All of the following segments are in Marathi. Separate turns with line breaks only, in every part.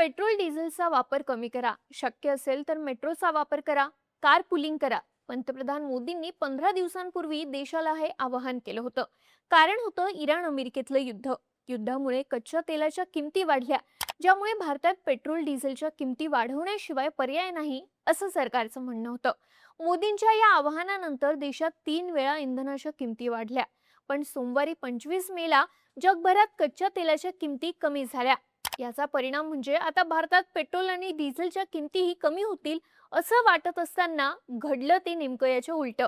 पेट्रोल डिझेलचा वापर कमी करा, शक्य असेल तर मेट्रोचा वापर करा, कार पुलिंग करा. पंतप्रधान मोदींनी 15 दिवसांपूर्वी देशाला हे आवाहन केलं होतं. कारण होतं इराण अमेरिकेतलं युद्ध. युद्धामुळे कच्च्या तेलाच्या किमती वाढल्या, ज्यामुळे भारतात पेट्रोल डिझेलच्या किमती वाढवण्याशिवाय पर्याय नाही, असं सरकारचं म्हणणं होतं. मोदींच्या या आवाहनानंतर देशात 3 वेळा इंधनाच्या किमती वाढल्या. पण सोमवारी 25 मेला जगभरात कच्च्या तेलाच्या किमती कमी झाल्या. याचा परिणाम म्हणजे आता भारतात पेट्रोल आणि डिझेलच्या किमतीही कमी होतील असं वाटत असताना घडलं ते नेमकं याच्या उलटं.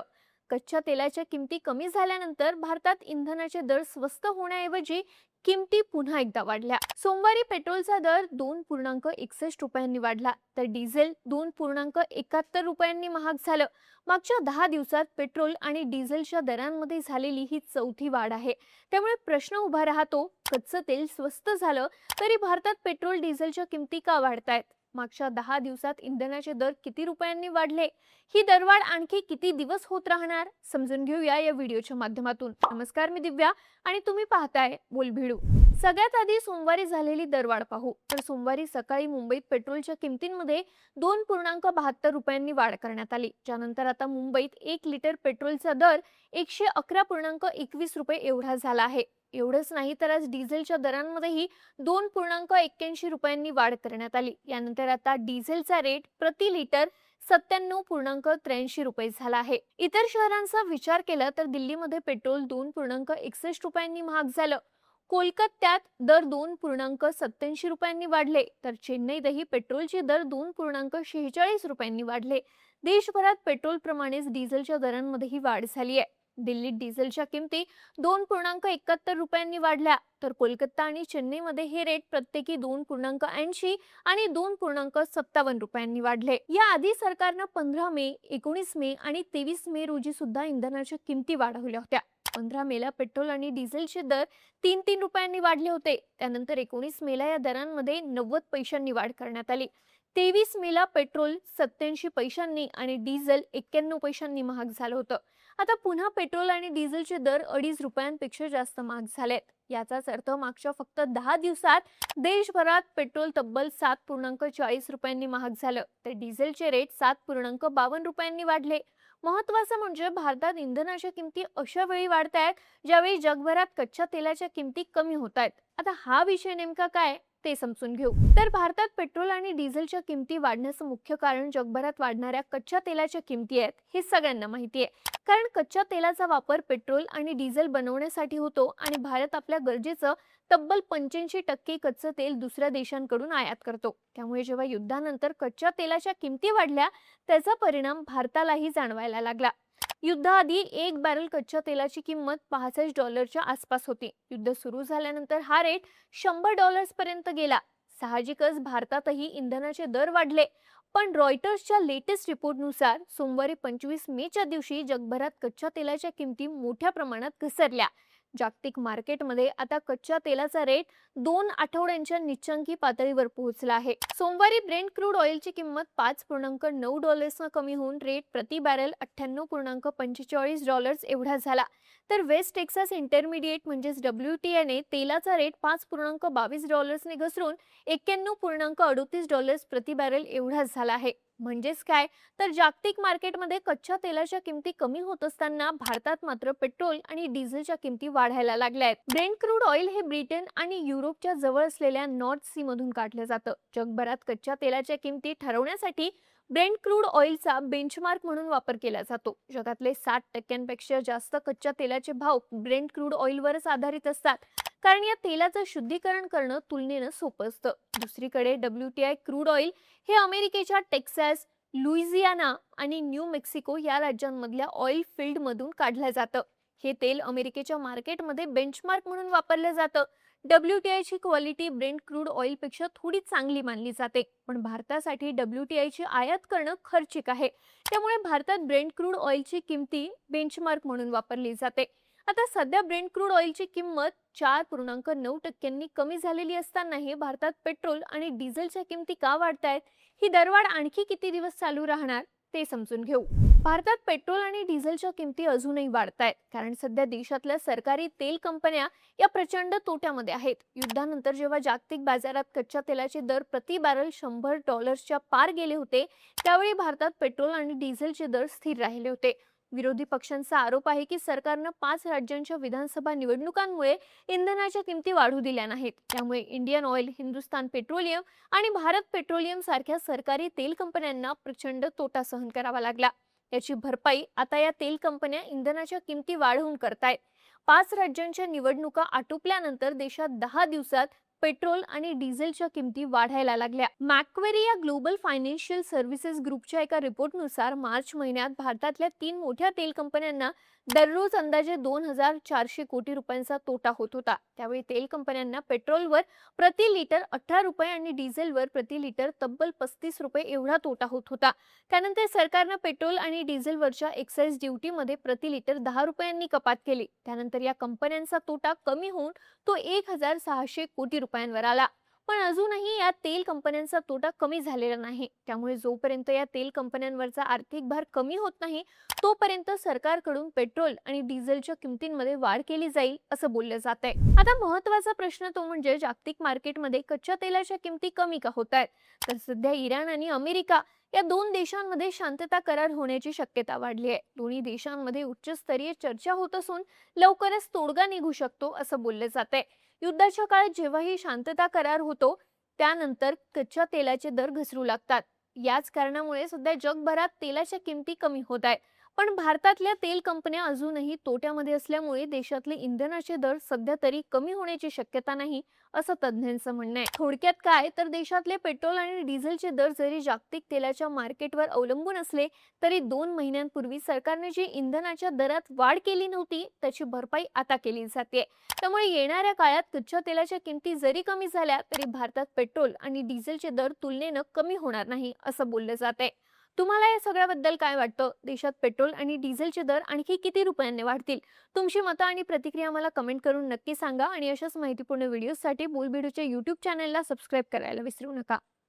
कच्च्या तेलाच्या किमती कमी झाल्यानंतर भारतात इंधनाचे दर स्वस्त होण्याऐवजी किमती पुन्हा एकदा वाढल्या. सोमवारी पेट्रोलचा दर 2.61 रुपयांनी वाढला, तर डिझेल 2.71 रुपयांनी महाग झालं. मागच्या 10 दिवसात पेट्रोल आणि डिझेलच्या दरांमध्ये झालेली ही चौथी वाढ आहे. त्यामुळे प्रश्न उभा राहतो, कच्चं तेल स्वस्त झालं तरी भारतात पेट्रोल डिझेलच्या किमती का वाढतायत? मागच्या 10 दिवसात इंधनाचे दर किती रुपयांनी वाढले? ही दरवाढ आणखी किती दिवस होत राहणार? समजून घेऊया या व्हिडिओच्या माध्यमातून. नमस्कार, मी दिव्या आणि तुम्ही पाहताय बोलभिडू. सगळ्यात आधी सोमवारी झालेली दरवाढ पाहू. तर सोमवारी सकाळी मुंबईत पेट्रोलच्या किमतींमध्ये 2.72 रुपयांनी वाढ करण्यात आली. त्यानंतर आता मुंबईत 1 लिटर पेट्रोलचा दर 111.21 रुपये एवढा झाला आहे. एवढंच नाही तर आज डिझेलच्या दरांमध्येही 2.81 रुपयांनी वाढ करण्यात आली. यानंतर आता डिझेलचा रेट प्रति लिटर 97.83 रुपये झाला आहे. इतर शहरांचा विचार केला तर दिल्लीमध्ये पेट्रोल 2.61 रुपयांनी महाग झालं. कोलकात्यात दर 2.87 रुपयांनी वाढले, तर चेन्नईतही पेट्रोलचे दर 2.46 रुपयांनी वाढले. देशभरात पेट्रोल प्रमाणेच डिझेलच्या दरांमध्येही वाढ झाली आहे. दिल्लीत डिझेलच्या किमती 2.71 रुपयांनी वाढल्या, तर कोलकाता आणि चेन्नईमध्ये हे रेट प्रत्येकी 2.80 आणि 2.57 रुपयांनी वाढले. याआधी सरकारनं 15 मे, 19 मे आणि 23 मे रोजी सुद्धा इंधनाच्या किमती वाढवल्या होत्या. 15 मेला पेट्रोल आणि डिझेलचे दर 3-3 रुपयांनी वाढले होते. त्यानंतर 19 मेला या दरांमध्ये 90 पैशांनी वाढ करण्यात आली. 23 मेला पेट्रोल 87 पैशांनी आणि डिझेल 91 पैशांनी महाग झालं होतं. आता पुन्हा पेट्रोल आणि डिझेलचे दर 2.5 रुपयांपेक्षा जास्त महाग झालेत. याचाच अर्थ मागच्या फक्त 10 दिवसात देशभरात पेट्रोल तब्बल 7.40 रुपयांनी महाग झालं, तर डिझेलचे रेट 7.52 रुपयांनी वाढले. महत्त्वाचं म्हणजे भारतात इंधनाच्या किमती अशा वेळी वाढतायत ज्यावेळी जगभरात कच्च्या तेलाच्या किमती कमी होत आहेत. आता हा विषय नेमका काय ते समजून घेऊ. तर भारतात पेट्रोल आणि डिझेलच्या किमती वाढण्याचं मुख्य कारण जगभरात वाढणाऱ्या कच्च्या तेलाच्या किमती आहेत, हे सगळ्यांना माहिती आहे. कारण कच्च्या तेलाचा वापर पेट्रोल आणि डिझेल बनवण्यासाठी होतो आणि भारत आपल्या गरजेचं तब्बल 85% कच्चं तेल दुसऱ्या देशांकडून आयात करतो. त्यामुळे जेव्हा युद्धानंतर कच्च्या तेलाच्या किमती वाढल्या, त्याचा परिणाम भारतालाही जाणवायला लागला. युद्धाआधी 1 बॅरल कच्च्या तेलाची किंमत $65 आसपास होती. युद्ध सुरू झाल्यानंतर हा रेट $100 पर्यंत गेला. साहजिकच भारतातही इंधनाचे दर वाढले. पण रॉयटर्सच्या लेटेस्ट रिपोर्टनुसार सोमवारी 25 मेच्या दिवशी जगभरात कच्च्या तेलाच्या किमती मोठ्या प्रमाणात घसरल्या. जागतिक मार्केटमध्ये आता कच्च्या तेलाचा रेट 2 आठवड्यांच्या निच्चंकी पातळीवर पोहोचला आहे. सोमवारी ब्रेंट क्रूड ऑइलची किंमत $5.9 कमी होऊन रेट प्रति बॅरल $98.45 एवढा झाला. तर वेस्ट टेक्सास इंटरमिडिएट म्हणजेच WTI ने तेलाचा रेट $5.22 घसरून $91.38 प्रति बॅरल एवढा झाला आहे. म्हणजेच काय, तर जागतिक मार्केटमध्ये कच्च्या तेलाच्या किमती कमी होत असताना भारतात मात्र पेट्रोल आणि डिझेलच्या किमती वाढायला लागल्या आहेत. ब्रेंट क्रूड ऑइल हे ब्रिटन आणि युरोपच्या जवळ असलेल्या नॉर्थ सी मधून काढलं जातं. जगभरात कच्च्या तेलाच्या किमती ठरवण्यासाठी ब्रेंट क्रूड ऑइलचा बेंचमार्क म्हणून वापर केला जातो. जगातले 60% जास्त कच्च्या तेलाचे भाव ब्रेंट क्रूड ऑइलवरच आधारित असतात, कारण या तेलाचं शुद्धीकरण करणं तुलनेनं सोपं असतं. दुसरीकडे WTI क्रूड ऑइल हे अमेरिकेच्या टेक्सास, लुइजियाना आणि न्यू मेक्सिको या राज्यांमधल्या ऑइल फील्डमधून काढलं जातं. हे तेल अमेरिकेच्या मार्केटमध्ये बेंचमार्क म्हणून वापरलं जातं. WTI ची क्वालिटी ब्रेंट क्रूड ऑइलपेक्षा थोडी चांगली मानली जाते, पण भारतासाठी WTI ची आयात करणं खर्चिक आहे. त्यामुळे भारतात ब्रेंट क्रूड ऑइलची किमती बेंचमार्क म्हणून वापरली जाते. आता सध्या ब्रेंट क्रूड ऑइलची किंमत 4.9% कमी झालेली असतानाही भारतात पेट्रोल आणि डिझेलच्या किमती का वाढतायत? ही दरवाढ आणखी किती दिवस चालू राहणार ते समजून घेऊ. भारतात पेट्रोल आणि डिझेलच्या किमती अजूनही वाढतायत, कारण सध्या देशातल्या सरकारी तेल कंपन्या या प्रचंड तोट्यामध्ये आहेत. युद्धानंतर जेव्हा जागतिक बाजारात कच्च्या तेलाचे दर प्रति बॅरल $100च्या पार गेले होते, त्यावेळी भारतात पेट्रोल आणि डिझेलचे दर स्थिर राहिले होते. विरोधी पक्षांचा आरोप आहे की सरकारनं 5 राज्यांच्या विधानसभा निवडणुकांमुळे इंधनाच्या किमती वाढू दिल्या नाहीत. त्यामुळे इंडियन ऑइल, हिंदुस्तान पेट्रोलियम आणि भारत पेट्रोलियम सारख्या सरकारी तेल कंपन्यांना प्रचंड तोटा सहन करावा लागला. याची भरपाई आता या तेल कंपन्या इंधनाच्या किमती वाढवून करतायत. 5 राज्यांच्या निवडणुका आटोपल्यानंतर देशात 10 दिवसात पेट्रोल आणि डिझेलच्या किमती वाढायला लागल्या. मॅक्वेरी या ग्लोबल फायनान्शियल सर्व्हिसेस ग्रुपच्या एका रिपोर्टनुसार मार्च महिन्यात भारतातल्या 3 मोठ्या तेल कंपन्यांना दररोज अंदाजे 2,400 कोटी रुपयांचा तोटा होत होता. त्यावेळी तेल कंपन्यांना पेट्रोलवर प्रति लिटर 18 रुपये आणि डिझेलवर प्रति लिटर तब्बल 35 रुपये एवढा तोटा होत होता. त्यानंतर सरकारनं पेट्रोल आणि डिझेलवरच्या एक्साईज ड्युटीमध्ये प्रति लिटर 10 रुपयांनी कपात केली. त्यानंतर या कंपन्यांचा तोटा कमी होऊन तो 1,600 कोटी रुपयांवर आला. पण अजूनही या तेल कंपन्यांचा तोटा कमी झालेला नाही. त्यामुळे जोपर्यंत या तेल कंपन्यांवरचा आर्थिक भार कमी होत नाही, तोपर्यंत सरकारकडून पेट्रोल आणि डिझेलच्या किमतींमध्ये वाढ केली जाईल असं बोललं जात आहे. आता महत्त्वाचा प्रश्न तो म्हणजे जागतिक मार्केटमध्ये कच्च्या तेलाच्या किमती कमी का होत आहेत? तर सध्या इराण आणि अमेरिका या 2 देशांमध्ये शांतता करार होण्याची शक्यता वाढली आहे. दोन्ही देशांमध्ये उच्चस्तरीय चर्चा होत असून लवकरच तोडगा निघू शकतो असं बोललं जात आहे. युद्धाच्या काळात जेव्हाही शांतता करार होतो, त्यानंतर कच्च्या तेलाचे दर घसरू लागतात. याच कारणामुळे सध्या जगभरात तेलाच्या किमती कमी होत आहेत. पण भारतातल्या तेल कंपन्या अजूनही तोट्यामध्ये असल्यामुळे देशातले इंधनाचे दर सध्या तरी कमी होण्याची शक्यता नाही असं तज्ज्ञांचं म्हणणं आहे. थोडक्यात काय तर देशातले पेट्रोल आणि डिझेलचे दर जरी जागतिक तेलाच्या मार्केटवर अवलंबून असले, तरी 2 महिन्यांपूर्वी सरकारने जी इंधनाच्या दरात वाढ केली नव्हती, त्याची भरपाई आता केली जाते. त्यामुळे येणाऱ्या काळात कच्च्या तेलाच्या किमती जरी कमी झाल्या, तरी भारतात पेट्रोल आणि डिझेलचे दर तुलनेनं कमी होणार नाही असं बोललं जात आहे. तुम्हाला या सगळ्याबद्दल काय वाटतं? देशात पेट्रोल आणि डिझेलचे दर आणखी किती रुपयांनी वाढतील? तुमची मतं आणि प्रतिक्रिया मला कमेंट करून नक्की सांगा आणि अशाच माहितीपूर्ण व्हिडिओसाठी बोलबिडूच्या YouTube चॅनलला सबस्क्राईब करायला विसरू नका.